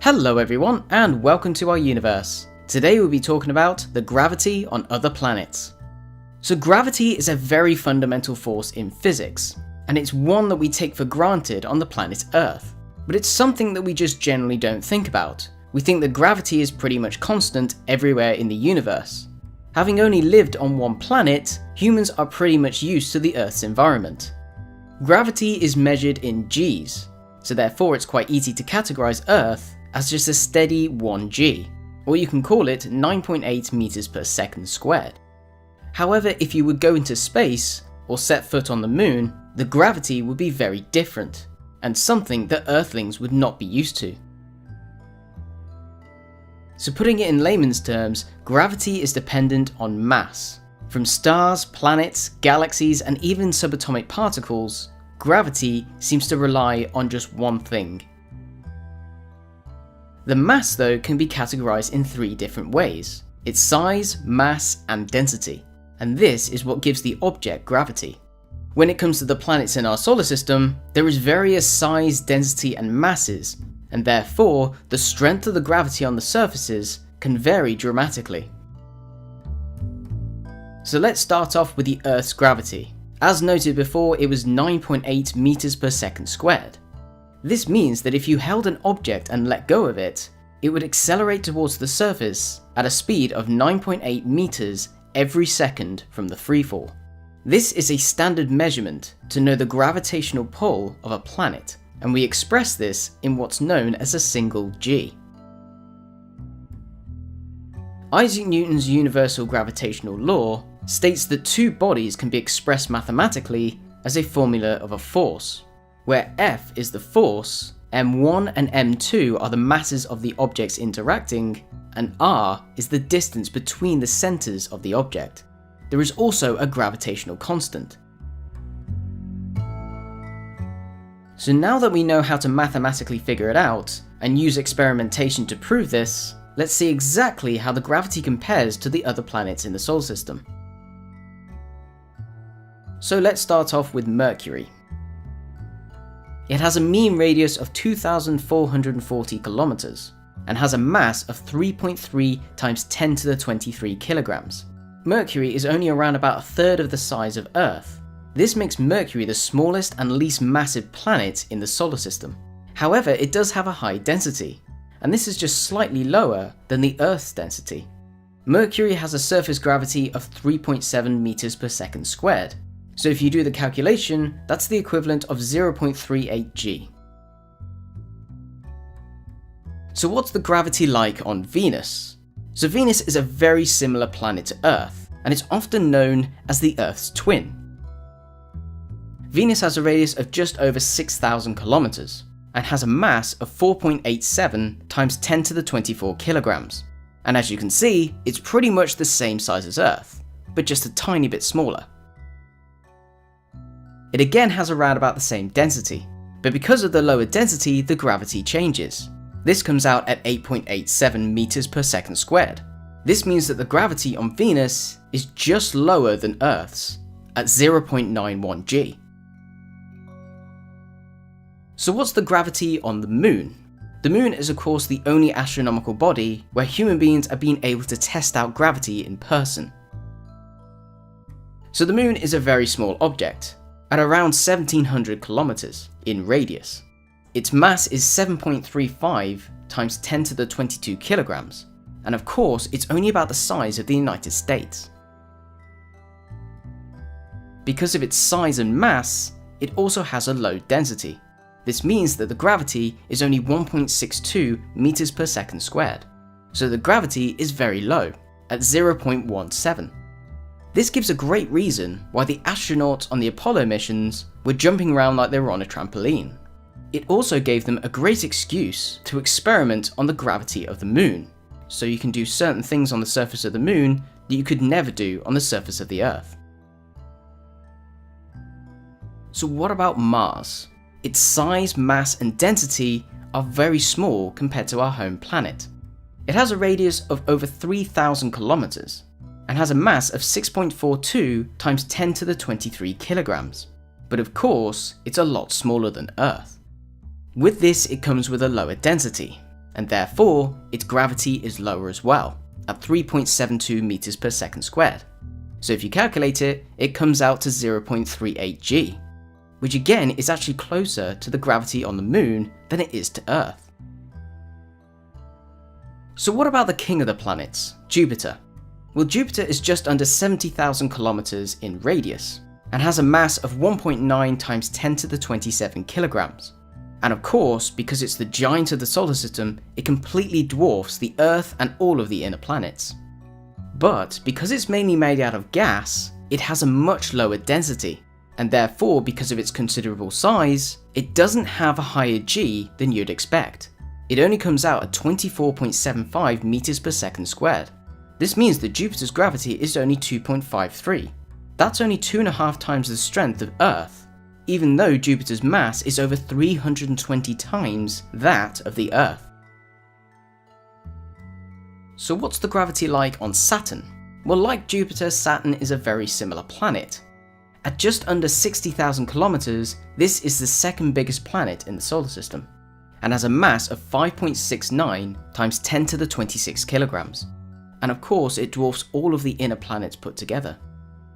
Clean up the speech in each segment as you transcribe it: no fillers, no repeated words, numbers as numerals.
Hello everyone, and welcome to our universe. Today we'll be talking about the gravity on other planets. So gravity is a very fundamental force in physics, and it's one that we take for granted on the planet Earth. But it's something that we just generally don't think about. We think that gravity is pretty much constant everywhere in the universe. Having only lived on one planet, humans are pretty much used to the Earth's environment. Gravity is measured in Gs, so therefore it's quite easy to categorize Earth as just a steady 1g, or you can call it 9.8 meters per second squared. However, if you would go into space, or set foot on the moon, the gravity would be very different, and something that Earthlings would not be used to. So putting it in layman's terms, gravity is dependent on mass. From stars, planets, galaxies, and even subatomic particles, gravity seems to rely on just one thing. The mass, though, can be categorized in three different ways: its size, mass, and density. And this is what gives the object gravity. When it comes to the planets in our solar system, there is various size, density, and masses, and therefore the strength of the gravity on the surfaces can vary dramatically. So let's start off with the Earth's gravity. As noted before, it was 9.8 meters per second squared. This means that if you held an object and let go of it, it would accelerate towards the surface at a speed of 9.8 meters every second from the freefall. This is a standard measurement to know the gravitational pull of a planet, and we express this in what's known as a single G. Isaac Newton's universal gravitational law states that two bodies can be expressed mathematically as a formula of a force, where F is the force, m1 and m2 are the masses of the objects interacting, and r is the distance between the centers of the object. There is also a gravitational constant. So now that we know how to mathematically figure it out, and use experimentation to prove this, let's see exactly how the gravity compares to the other planets in the solar system. So let's start off with Mercury. It has a mean radius of 2,440 kilometers and has a mass of 3.3 times 10 to the 23 kilograms. Mercury is only around about a third of the size of Earth. This makes Mercury the smallest and least massive planet in the solar system. However, it does have a high density, and this is just slightly lower than the Earth's density. Mercury has a surface gravity of 3.7 meters per second squared. So if you do the calculation, that's the equivalent of 0.38 g. So what's the gravity like on Venus? So Venus is a very similar planet to Earth, and it's often known as the Earth's twin. Venus has a radius of just over 6,000 kilometers, and has a mass of 4.87 times 10 to the 24 kilograms. And as you can see, it's pretty much the same size as Earth, but just a tiny bit smaller. It again has around about the same density, but because of the lower density, the gravity changes. This comes out at 8.87 meters per second squared. This means that the gravity on Venus is just lower than Earth's, at 0.91 g. So what's the gravity on the Moon? The Moon is of course the only astronomical body where human beings are being able to test out gravity in person. So the Moon is a very small object, at around 1700 kilometers in radius. Its mass is 7.35 times 10 to the 22 kilograms, and of course it's only about the size of the United States. Because of its size and mass, it also has a low density. This means that the gravity is only 1.62 meters per second squared, so the gravity is very low, at 0.17. This gives a great reason why the astronauts on the Apollo missions were jumping around like they were on a trampoline. It also gave them a great excuse to experiment on the gravity of the Moon, so you can do certain things on the surface of the Moon that you could never do on the surface of the Earth. So what about Mars? Its size, mass, and density are very small compared to our home planet. It has a radius of over 3,000 kilometers, and has a mass of 6.42 times 10 to the 23 kilograms. But of course, it's a lot smaller than Earth. With this, it comes with a lower density. and therefore its gravity is lower as well, at 3.72 meters per second squared. So if you calculate it, it comes out to 0.38 g, which again is actually closer to the gravity on the moon than it is to Earth. So what about the king of the planets, Jupiter? Well, Jupiter is just under 70,000 kilometers in radius, and has a mass of 1.9 times 10 to the 27 kilograms. And of course, because it's the giant of the solar system, it completely dwarfs the Earth and all of the inner planets. But because it's mainly made out of gas, it has a much lower density, and therefore because of its considerable size, it doesn't have a higher g than you'd expect. It only comes out at 24.75 meters per second squared. This means that Jupiter's gravity is only 2.53. That's only 2.5 times the strength of Earth, even though Jupiter's mass is over 320 times that of the Earth. So what's the gravity like on Saturn? Well, like Jupiter, Saturn is a very similar planet. At just under 60,000 kilometers, this is the second biggest planet in the solar system, and has a mass of 5.69 times 10 to the 26 kilograms. And of course it dwarfs all of the inner planets put together.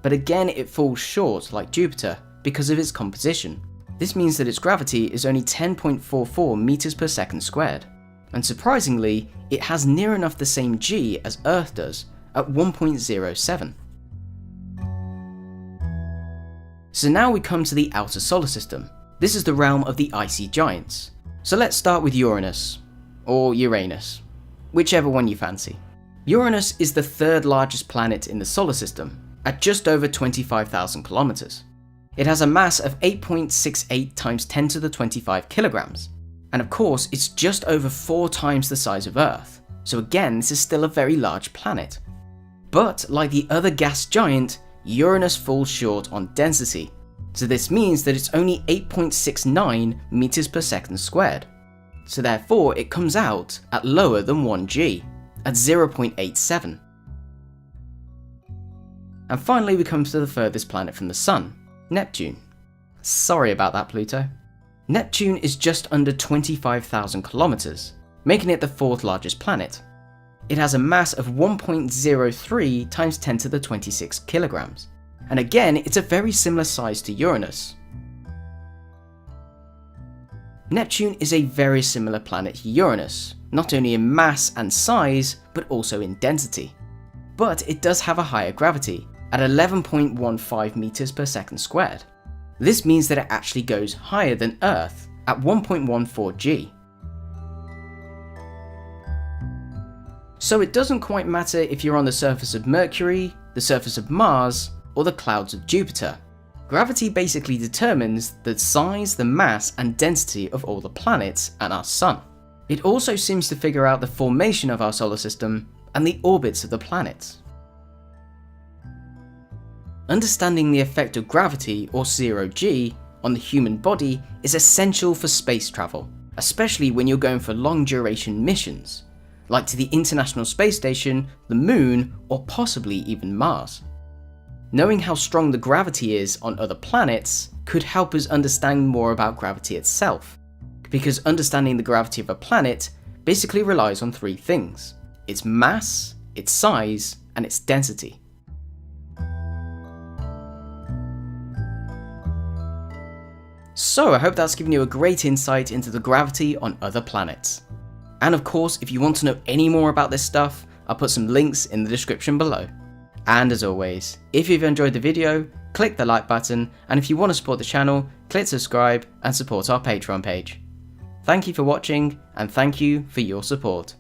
But again it falls short like Jupiter because of its composition. This means that its gravity is only 10.44 meters per second squared. And surprisingly, it has near enough the same g as Earth does at 1.07. So now we come to the outer solar system. This is the realm of the icy giants. So let's start with Uranus, or Uranus, whichever one you fancy. Uranus is the third largest planet in the solar system, at just over 25,000 kilometers. It has a mass of 8.68 times 10 to the 25 kilograms, and of course it's just over 4 times the size of Earth, so again this is still a very large planet. But like the other gas giant, Uranus falls short on density, so this means that it's only 8.69 meters per second squared, so therefore it comes out at lower than 1 g, at 0.87. And finally we come to the furthest planet from the Sun, Neptune. Sorry about that, Pluto. Neptune is just under 25,000 kilometers, making it the fourth largest planet. It has a mass of 1.03 times 10 to the 26 kilograms, and again it's a very similar size to Uranus. Neptune is a very similar planet to Uranus, not only in mass and size, but also in density. But it does have a higher gravity, at 11.15 meters per second squared. This means that it actually goes higher than Earth, at 1.14 g. So it doesn't quite matter if you're on the surface of Mercury, the surface of Mars, or the clouds of Jupiter. Gravity basically determines the size, the mass, and density of all the planets and our Sun. It also seems to figure out the formation of our solar system and the orbits of the planets. Understanding the effect of gravity, or zero G, on the human body is essential for space travel, especially when you're going for long duration missions, like to the International Space Station, the Moon, or possibly even Mars. Knowing how strong the gravity is on other planets could help us understand more about gravity itself, because understanding the gravity of a planet basically relies on 3 things: its mass, its size, and its density. So I hope that's given you a great insight into the gravity on other planets. And of course, if you want to know any more about this stuff, I'll put some links in the description below. And as always, if you've enjoyed the video, click the like button, and if you want to support the channel, click subscribe and support our Patreon page. Thank you for watching, and thank you for your support.